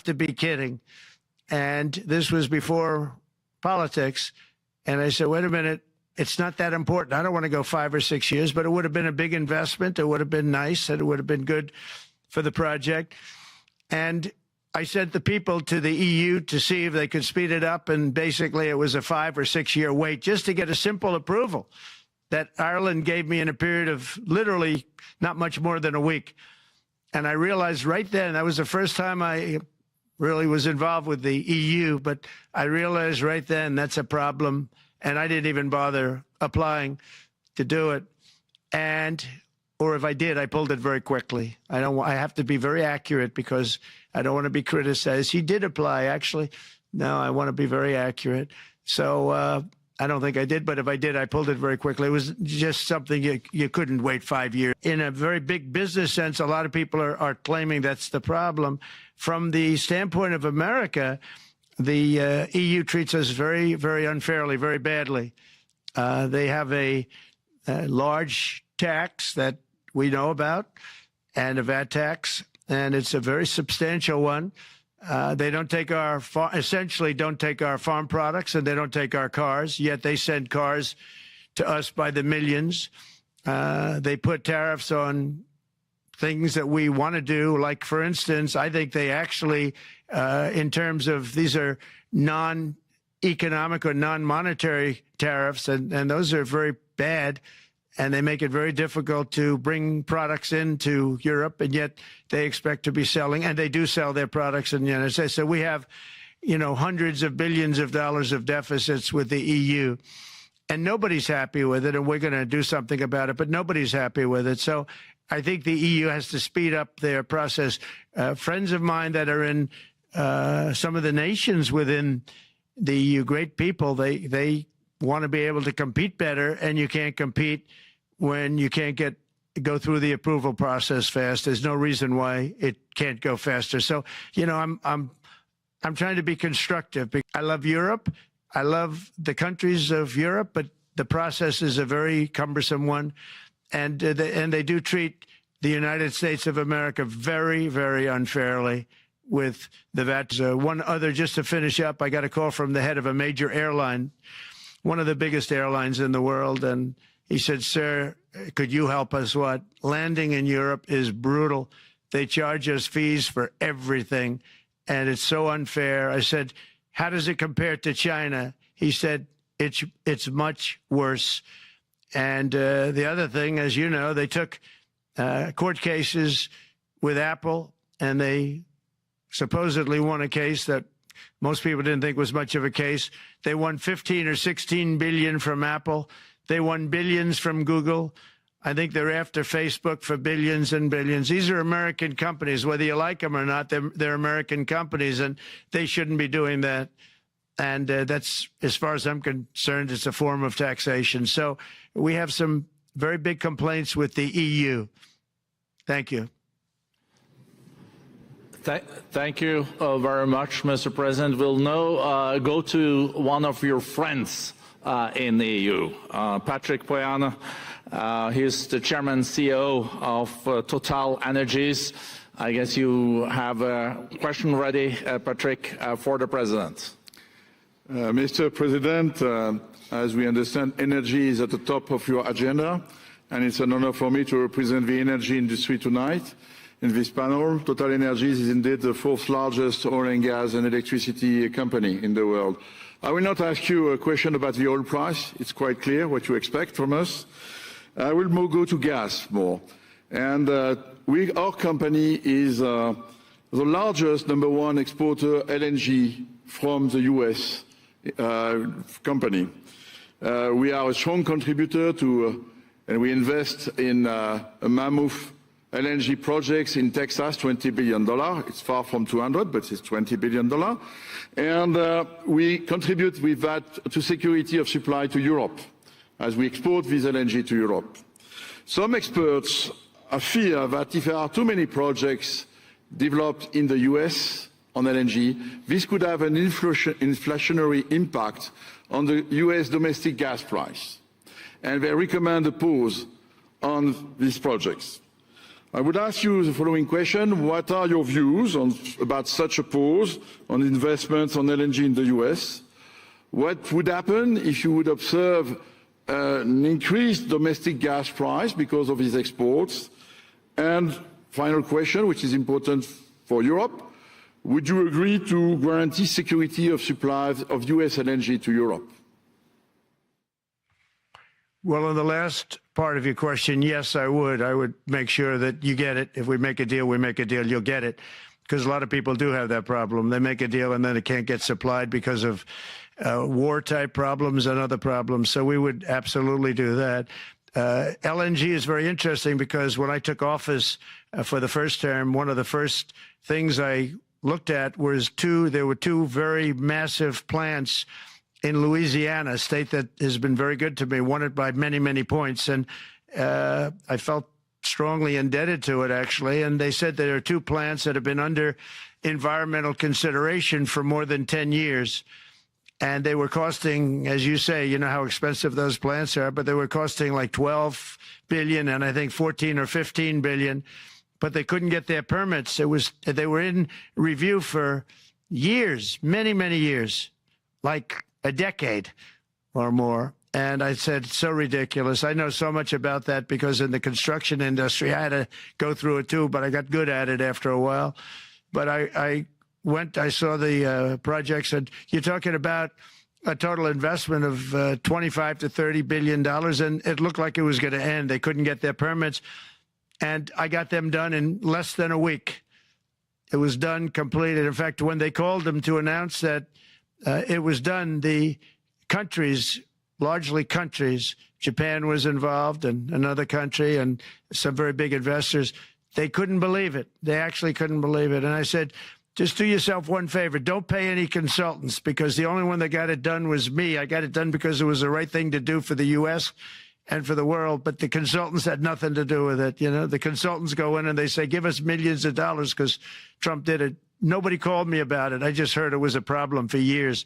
to be kidding. And this was before politics. And I said, wait a minute, it's not that important. I don't want to go 5 or 6 years, but it would have been a big investment. It would have been nice, and it would have been good for the project. And I sent the people to the EU to see if they could speed it up. And basically, it was a 5 or 6 year wait just to get a simple approval that Ireland gave me in a period of literally not much more than a week. And I realized right then, that was the first time I really was involved with the EU, but I realized right then that's a problem. And I didn't even bother applying to do it. Or if I did, I pulled it very quickly. I have to be very accurate because I don't want to be criticized. He did apply, actually. No, I want to be very accurate. So I don't think I did, but if I did, I pulled it very quickly. It was just something you couldn't wait 5 years. In a very big business sense, a lot of people are claiming that's the problem. From the standpoint of America, the EU treats us very, very unfairly, very badly. They have a large tax that we know about, and a VAT tax, and it's a very substantial one. They don't take essentially don't take our farm products, and they don't take our cars, yet they send cars to us by the millions. They put tariffs on things that we want to do, like, for instance, I think they actually, in terms of these are non-economic or non-monetary tariffs, and those are very bad, and they make it very difficult to bring products into Europe, and yet they expect to be selling, and they do sell their products in the United States. So we have, hundreds of billions of dollars of deficits with the EU, and nobody's happy with it, and we're going to do something about it, but nobody's happy with it. So I think the EU has to speed up their process. Friends of mine that are in some of the nations within the EU, great people, they want to be able to compete better, and you can't compete when you can't go through the approval process fast. There's no reason why it can't go faster. So, I'm trying to be constructive. I love Europe. I love the countries of Europe, but the process is a very cumbersome one. And they do treat the United States of America very, very unfairly with the VAT. One other, just to finish up, I got a call from the head of a major airline, one of the biggest airlines in the world, and he said, sir, could you help us? What? Landing in Europe is brutal. They charge us fees for everything, and it's so unfair. I said, how does it compare to China? He said, it's much worse. And the other thing, as you know, they took court cases with Apple, and they supposedly won a case that most people didn't think was much of a case. They won 15 or 16 billion from Apple. They won billions from Google. I think they're after Facebook for billions and billions. These are American companies, whether you like them or not. They're American companies, and they shouldn't be doing that. And that's, as far as I'm concerned, it's a form of taxation. So we have some very big complaints with the EU. Thank you. Thank you very much, Mr. President. We'll now go to one of your friends in the EU, Patrick Pouyanné. He's the chairman and CEO of Total Energies. I guess you have a question ready, Patrick, for the president. Mr. President, as we understand, energy is at the top of your agenda, and it's an honor for me to represent the energy industry tonight. In this panel, Total Energies is indeed the fourth largest oil and gas and electricity company in the world. I will not ask you a question about the oil price. It's quite clear what you expect from us. I will go to gas more. And our company is the largest #1 exporter LNG from the US company. We are a strong contributor to, and we invest in a mammoth LNG projects in Texas, $20 billion. It's far from 200, but it's $20 billion. And we contribute with that to security of supply to Europe, as we export this LNG to Europe. Some experts fear that if there are too many projects developed in the US on LNG, this could have an inflationary impact on the US domestic gas price. And they recommend a pause on these projects. I would ask you the following question. What are your views about such a pause on investments on LNG in the US? What would happen if you would observe an increased domestic gas price because of these exports? And final question, which is important for Europe, would you agree to guarantee security of supplies of US LNG to Europe? Well, in the last part of your question, yes, I would. I would make sure that you get it. If we make a deal, we make a deal, you'll get it. Because a lot of people do have that problem. They make a deal and then it can't get supplied because of war-type problems and other problems. So we would absolutely do that. LNG is very interesting because when I took office for the first term, one of the first things I looked at was there were two very massive plants in Louisiana, a state that has been very good to me, won it by many, many points. And I felt strongly indebted to it, actually. And they said there are two plants that have been under environmental consideration for more than 10 years. And they were costing, as you say, you know how expensive those plants are, but they were costing like 12 billion and I think 14 or 15 billion, but they couldn't get their permits. They were in review for years, many, many years, like a decade or more. And I said, so ridiculous. I know so much about that because in the construction industry, I had to go through it too, but I got good at it after a while. But I saw the projects, and you're talking about a total investment of 25 to $30 billion, and it looked like it was going to end. They couldn't get their permits, and I got them done in less than a week. It was done, completed. In fact, when they called them to announce that it was done, the countries, largely countries, Japan was involved and another country and some very big investors, they couldn't believe it. They actually couldn't believe it. And I said, just do yourself one favor. Don't pay any consultants, because the only one that got it done was me. I got it done because it was the right thing to do for the U.S. and for the world, but the consultants had nothing to do with it. You know, the consultants go in and they say, give us millions of dollars because Trump did it. Nobody called me about it. I just heard it was a problem for years.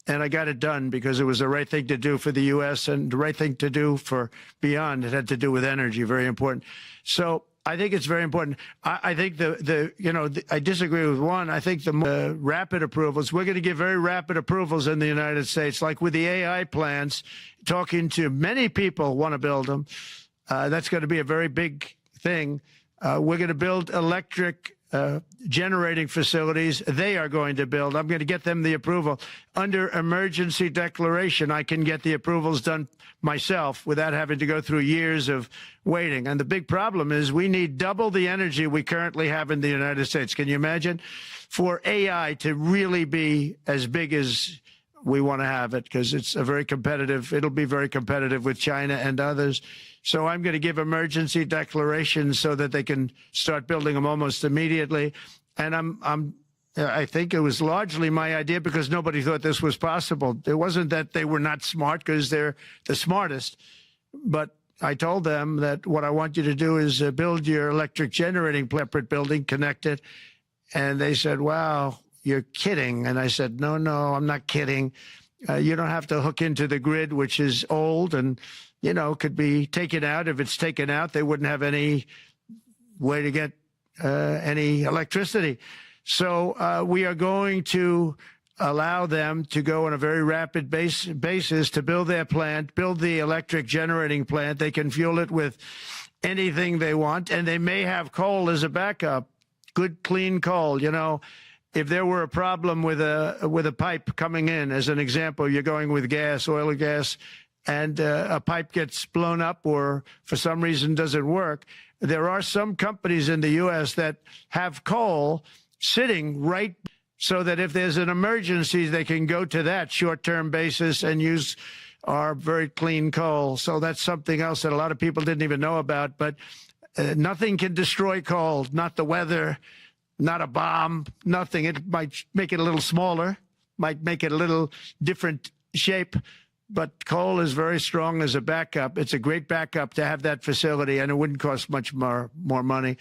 And I got it done because it was the right thing to do for the U.S. and the right thing to do for beyond. It had to do with energy, very important. So I think it's very important. I think I disagree with one. I think the rapid approvals, we're going to give very rapid approvals in the United States, like with the AI plants, talking to many people want to build them. That's going to be a very big thing. We're going to build electric generating facilities. They are going to build. I'm going to get them the approval. Under emergency declaration, I can get the approvals done myself without having to go through years of waiting. And the big problem is we need double the energy we currently have in the United States. Can you imagine? For AI to really be as big as we want to have it, because it's a very competitive, it'll be very competitive with China and others. So I'm going to give emergency declarations so that they can start building them almost immediately. And I think it was largely my idea because nobody thought this was possible. It wasn't that they were not smart, because they're the smartest. But I told them that what I want you to do is build your electric generating separate building, connect it. And they said, wow, you're kidding. And I said, no, I'm not kidding. You don't have to hook into the grid, which is old and, you know, could be taken out. If it's taken out, they wouldn't have any way to get any electricity. So we are going to allow them to go on a very rapid basis to build their plant, build the electric generating plant. They can fuel it with anything they want, and they may have coal as a backup, good, clean coal. You know, if there were a problem with a pipe coming in, as an example, you're going with gas, oil or gas, and a pipe gets blown up or for some reason doesn't work, there are some companies in the U.S. that have coal sitting right so that if there's an emergency, they can go to that short-term basis and use our very clean coal. So that's something else that a lot of people didn't even know about. But nothing can destroy coal, not the weather, not a bomb, nothing. It might make it a little smaller, might make it a little different shape, but coal is very strong as a backup. It's a great backup to have that facility, and it wouldn't cost much more money.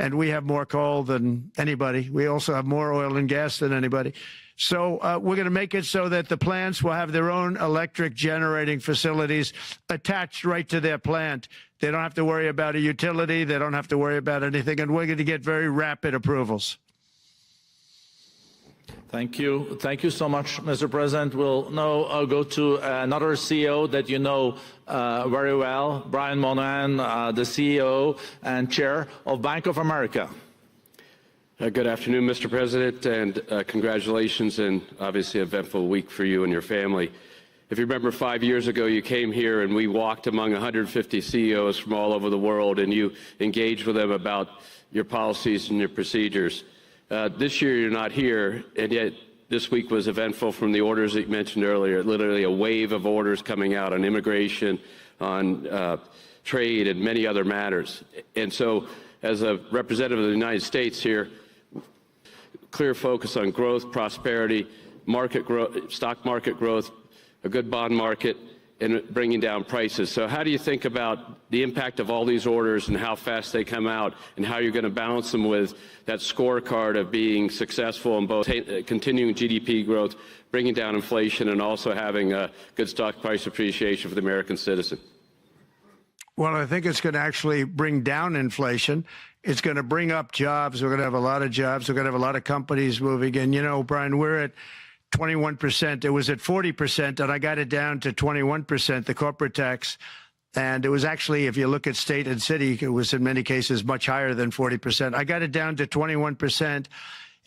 and we have more coal than anybody. We also have more oil and gas than anybody. So we're going to make it so that the plants will have their own electric generating facilities attached right to their plant. They don't have to worry about a utility. They don't have to worry about anything. And we're going to get very rapid approvals. Thank you. Thank you so much, Mr. President. We'll now go to another CEO that you know very well, Brian Moynihan, the CEO and chair of Bank of America. Good afternoon, Mr. President, and congratulations and obviously an eventful week for you and your family. If you remember 5 years ago, you came here and we walked among 150 CEOs from all over the world and you engaged with them about your policies and your procedures. This year you're not here, and yet this week was eventful from the orders that you mentioned earlier, literally a wave of orders coming out on immigration, on trade, and many other matters. And so as a representative of the United States here, clear focus on growth, prosperity, market growth, stock market growth, a good bond market, and bringing down prices. So how do you think about the impact of all these orders and how fast they come out and how you're going to balance them with that scorecard of being successful in both continuing GDP growth, bringing down inflation, and also having a good stock price appreciation for the American citizen? Well, I think it's going to actually bring down inflation. It's going to bring up jobs. We're going to have a lot of jobs. We're going to have a lot of companies moving in. You know, Brian, we're at 21%. It was at 40%, and I got it down to 21%, the corporate tax. And it was actually, if you look at state and city, it was in many cases much higher than 40%. I got it down to 21%.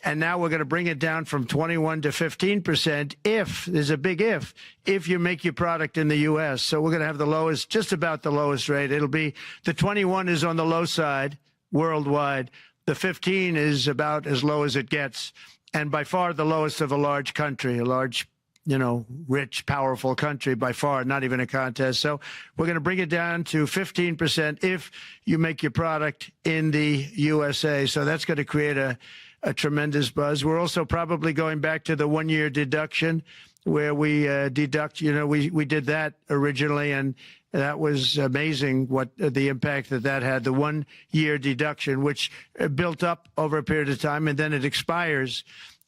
And now we're going to bring it down from 21 to 15% if, there's a big if you make your product in the U.S. So we're going to have the lowest, just about the lowest rate. It'll be, the 21 is on the low side worldwide. The 15 is about as low as it gets. And by far the lowest of a large country, a large, you know, rich, powerful country by far, not even a contest. So we're going to bring it down to 15% if you make your product in the USA. So that's going to create a tremendous buzz. We're also probably going back to the one-year deduction where we deduct, you know, we did that originally, and that was amazing what the impact that had, the one-year deduction, which built up over a period of time, and then it expires.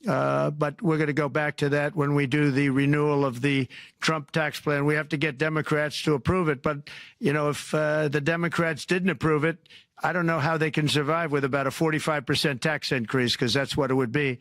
But we're going to go back to that when we do the renewal of the Trump tax plan. We have to get Democrats to approve it. But, you know, if the Democrats didn't approve it, I don't know how they can survive with about a 45% tax increase, because that's what it would be.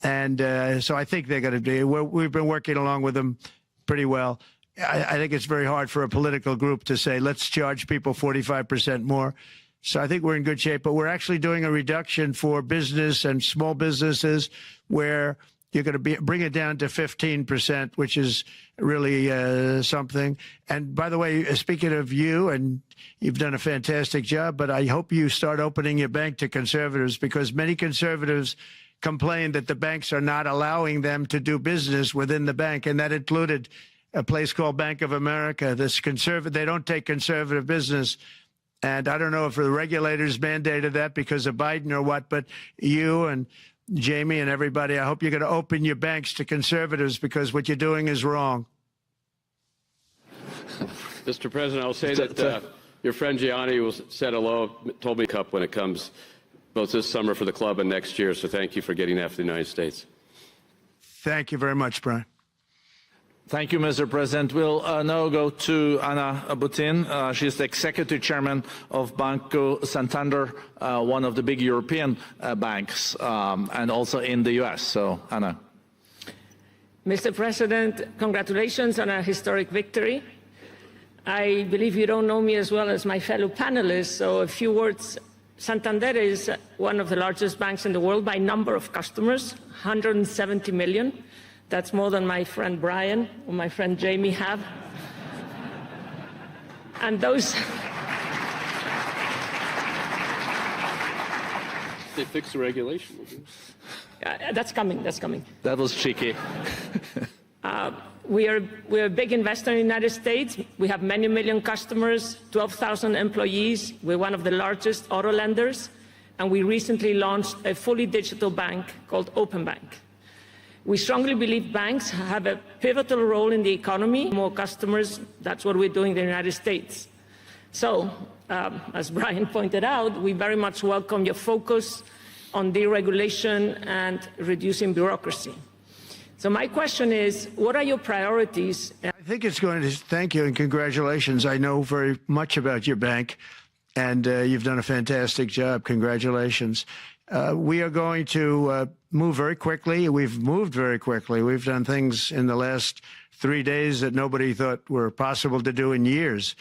And so I think they're going to do. We've been working along with them pretty well. I think it's very hard for a political group to say, let's charge people 45% more. So I think we're in good shape. But we're actually doing a reduction for business and small businesses where you're going to bring it down to 15%, which is really something. And by the way, speaking of you, and you've done a fantastic job, but I hope you start opening your bank to conservatives, because many conservatives complain that the banks are not allowing them to do business within the bank. And that included a place called Bank of America. They don't take conservative business. And I don't know if the regulators mandated that because of Biden or what, but you and Jamie and everybody, I hope you're going to open your banks to conservatives, because what you're doing is wrong. Mr. President, I'll say that your friend Gianni said hello, told me cup when it comes both this summer for the club and next year. So thank you for getting that for the United States. Thank you very much, Brian. Thank you, Mr. President. We'll now go to Anna Butin. She's the executive chairman of Banco Santander, one of the big European banks, and also in the U.S. So, Anna. Mr. President, congratulations on a historic victory. I believe you don't know me as well as my fellow panelists, so a few words. Santander is one of the largest banks in the world by number of customers, 170 million. That's more than my friend Brian or my friend Jamie have. And those... They fixed the regulation. That's coming, that's coming. That was cheeky. We're a big investor in the United States. We have many million customers, 12,000 employees. We're one of the largest auto lenders. And we recently launched a fully digital bank called Open Bank. We strongly believe banks have a pivotal role in the economy. More customers, that's what we're doing in the United States. So as Brian pointed out, we very much welcome your focus on deregulation and reducing bureaucracy. So my question is, what are your priorities? I think it's going to, thank you and congratulations. I know very much about your bank, and you've done a fantastic job. Congratulations. We are going to move very quickly. We've moved very quickly. We've done things in the last 3 days that nobody thought were possible to do in years.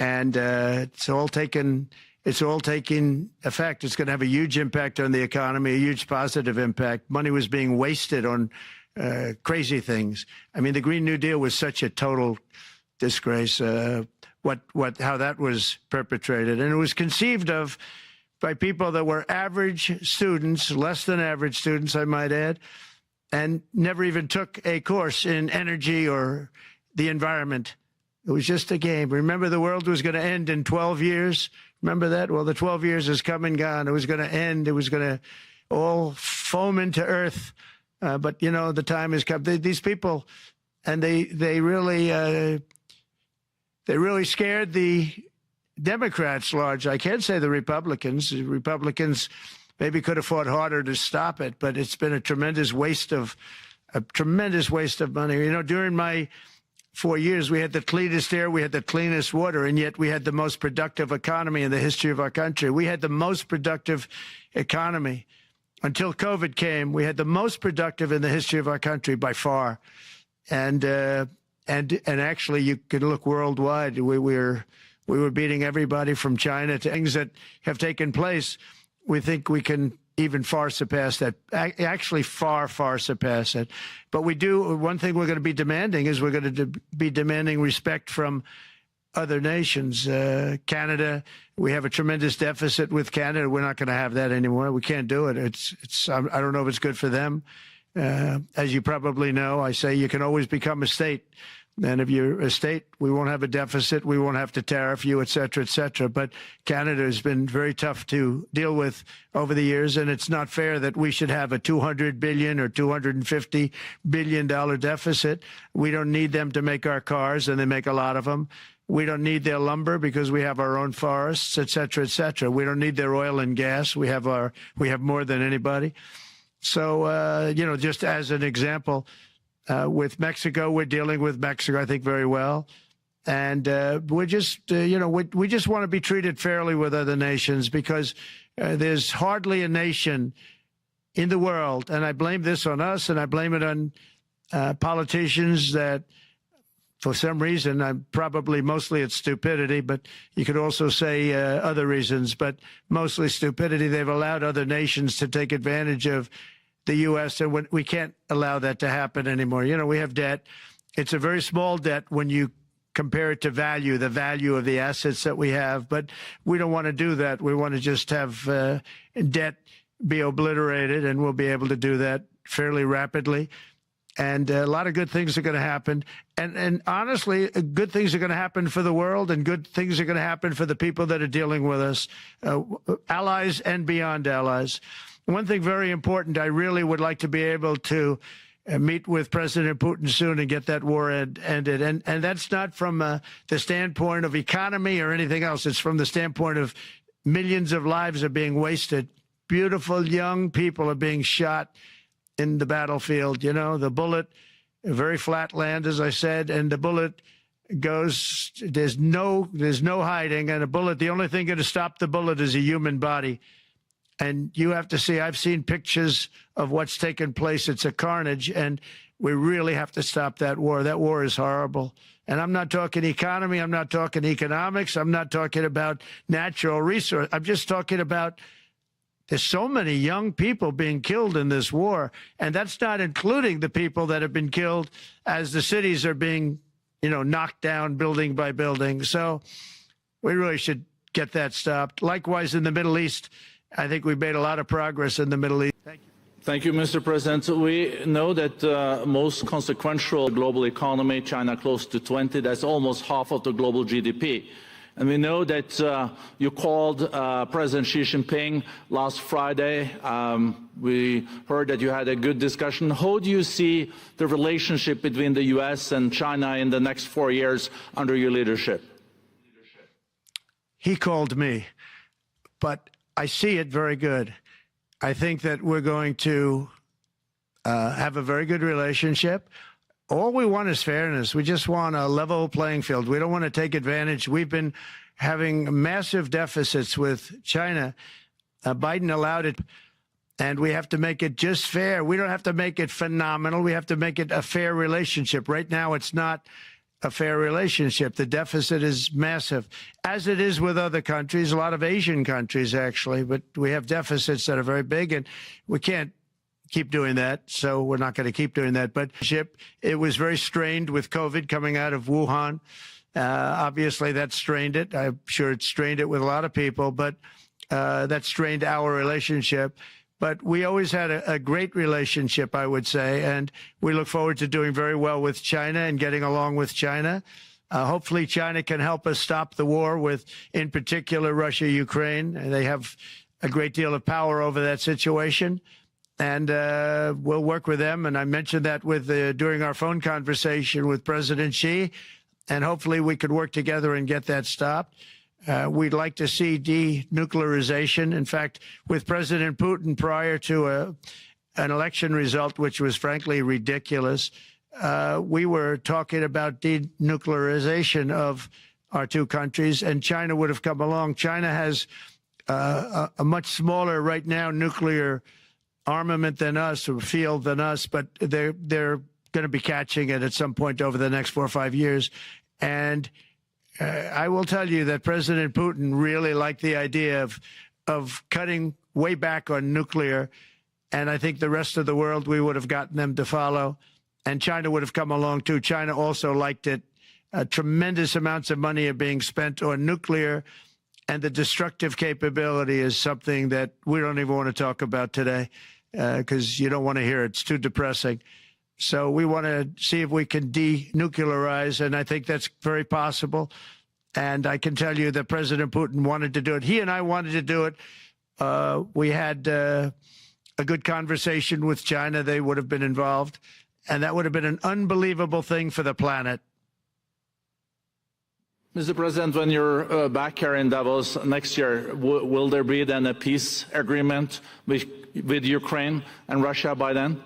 And it's all taking effect. It's going to have a huge impact on the economy, a huge positive impact. Money was being wasted on crazy things. I mean, the Green New Deal was such a total disgrace, how that was perpetrated. And it was conceived of by people that were average students, less than average students, I might add, and never even took a course in energy or the environment. It was just a game. Remember, the world was going to end in 12 years? Remember that? Well, the 12 years has come and gone. It was going to end. It was going to all foam into earth. But, you know, the time has come. These people, and they really scared the Democrats large. I can't say the Republicans. The Republicans maybe could have fought harder to stop it, but it's been a tremendous waste of money. You know, during my 4 years, we had the cleanest air, we had the cleanest water, and yet we had the most productive economy in the history of our country. We had the most productive economy until COVID came. We had the most productive in the history of our country by far, and actually, you can look worldwide. We were beating everybody from China to things that have taken place. We think we can even far surpass that, actually far surpass it. But we do, one thing we're going to be demanding is we're going to be demanding respect from other nations. Canada, we have a tremendous deficit with Canada. We're not going to have that anymore. We can't do it. I don't know if it's good for them. As you probably know, I say you can always become a state. And if you're a state, we won't have a deficit. We won't have to tariff you, et cetera, et cetera. But Canada has been very tough to deal with over the years. And it's not fair that we should have a $200 billion or $250 billion deficit. We don't need them to make our cars, and they make a lot of them. We don't need their lumber because we have our own forests, et cetera, et cetera. We don't need their oil and gas. We have more than anybody. So, you know, just as an example, with Mexico, we're dealing with Mexico, I think, very well. And we're just, you know, we just want to be treated fairly with other nations, because there's hardly a nation in the world, and I blame this on us, and I blame it on politicians that, for some reason, mostly it's stupidity, but you could also say other reasons, but mostly stupidity. They've allowed other nations to take advantage of the U.S., and we can't allow that to happen anymore. You know, we have debt. It's a very small debt when you compare it to the value of the assets that we have, but we don't want to do that. We want to just have debt be obliterated, and we'll be able to do that fairly rapidly. And a lot of good things are going to happen. And honestly, good things are going to happen for the world, and good things are going to happen for the people that are dealing with us, allies and beyond allies. One thing very important, I really would like to be able to meet with President Putin soon and get that war ended. And that's not from the standpoint of economy or anything else. It's from the standpoint of millions of lives are being wasted. Beautiful young people are being shot in the battlefield. You know, the bullet, very flat land, as I said, and the bullet goes, there's no hiding. And a bullet, the only thing going to stop the bullet is a human body. And you have to see, I've seen pictures of what's taken place. It's a carnage, and we really have to stop that war. That war is horrible. And I'm not talking economy. I'm not talking economics. I'm not talking about natural resource. I'm just talking about there's so many young people being killed in this war. And that's not including the people that have been killed as the cities are being, you know, knocked down building by building. So we really should get that stopped. Likewise, in the Middle East, I think we've made a lot of progress in the Middle East. Thank you. Thank you, Mr. President. We know that most consequential global economy, China close to 20, that's almost half of the global GDP. And we know that you called President Xi Jinping last Friday. We heard that you had a good discussion. How do you see the relationship between the U.S. and China in the next 4 years under your leadership? he called me. But I see it very good. I think that we're going to have a very good relationship. All we want is fairness. We just want a level playing field. We don't want to take advantage. We've been having massive deficits with China. Biden allowed it, and we have to make it just fair. We don't have to make it phenomenal. We have to make it a fair relationship. Right now, it's not a fair relationship. The deficit is massive, as it is with other countries, a lot of Asian countries, actually. But we have deficits that are very big, and we can't keep doing that, so we're not going to keep doing that. But it was very strained with COVID coming out of Wuhan. Obviously, that strained it. I'm sure it strained it with a lot of people, but that strained our relationship. But we always had a great relationship, I would say, and we look forward to doing very well with China and getting along with China. Hopefully, China can help us stop the war with, in particular, Russia, Ukraine. They have a great deal of power over that situation. And we'll work with them. And I mentioned that during our phone conversation with President Xi. And hopefully we could work together and get that stopped. We'd like to see denuclearization. In fact, with President Putin, prior to an election result, which was frankly ridiculous, we were talking about denuclearization of our two countries, and China would have come along. China has a much smaller, right now, nuclear armament than us, or field than us, but they're going to be catching it at some point over the next 4 or 5 years. And I will tell you that President Putin really liked the idea of cutting way back on nuclear. And I think the rest of the world, we would have gotten them to follow. And China would have come along, too. China also liked it. Tremendous amounts of money are being spent on nuclear. And the destructive capability is something that we don't even want to talk about today because you don't want to hear it. It's too depressing. So we want to see if we can denuclearize, and I think that's very possible. And I can tell you that President Putin wanted to do it. He and I wanted to do it. We had a good conversation with China. They would have been involved, and that would have been an unbelievable thing for the planet. Mr. President, when you're back here in Davos next year, will there be then a peace agreement with Ukraine and Russia by then?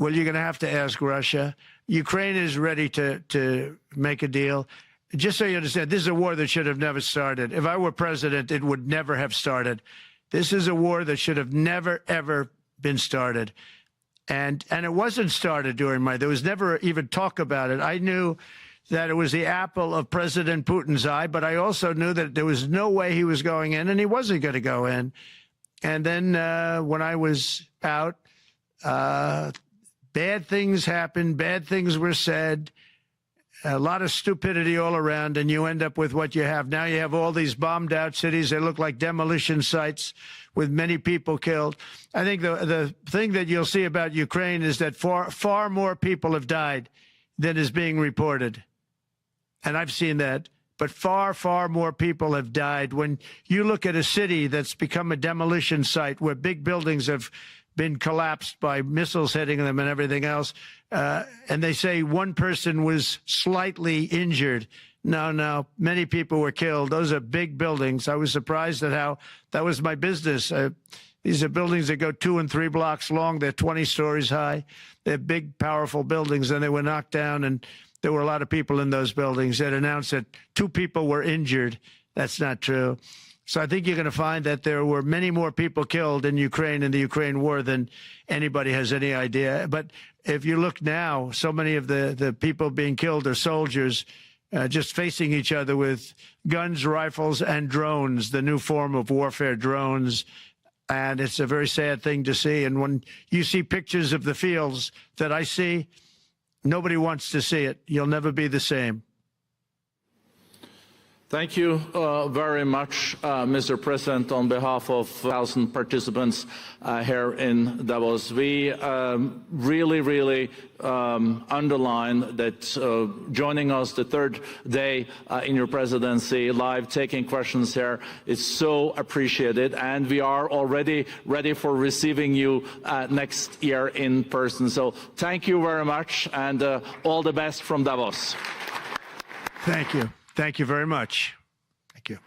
Well, you're going to have to ask Russia. Ukraine is ready to make a deal. Just so you understand, this is a war that should have never started. If I were president, it would never have started. This is a war that should have never, ever been started. And it wasn't started during there was never even talk about it. I knew that it was the apple of President Putin's eye, but I also knew that there was no way he was going in, and he wasn't going to go in. And then when I was out, bad things happened, bad things were said, a lot of stupidity all around, and you end up with what you have. Now you have all these bombed out cities. They look like demolition sites with many people killed. I think the thing that you'll see about Ukraine is that far more people have died than is being reported. And I've seen that. But far, far more people have died. When you look at a city that's become a demolition site where big buildings have been collapsed by missiles hitting them and everything else, and they say one person was slightly injured. No, many people were killed. Those are big buildings. I was surprised at how that was my business. These are buildings that go 2 and 3 blocks long. They're 20 stories high. They're big, powerful buildings, and they were knocked down, and there were a lot of people in those buildings that announced that 2 people were injured. That's not true. So I think you're going to find that there were many more people killed in Ukraine in the Ukraine war than anybody has any idea. But if you look now, so many of the people being killed are soldiers just facing each other with guns, rifles, and drones, the new form of warfare, drones. And it's a very sad thing to see. And when you see pictures of the fields that I see, nobody wants to see it. You'll never be the same. Thank you very much, Mr. President, on behalf of 1,000 participants here in Davos. We really underline that joining us the third day in your presidency, live taking questions here is so appreciated, and we are already ready for receiving you next year in person. So thank you very much, and all the best from Davos. Thank you. Thank you very much. you.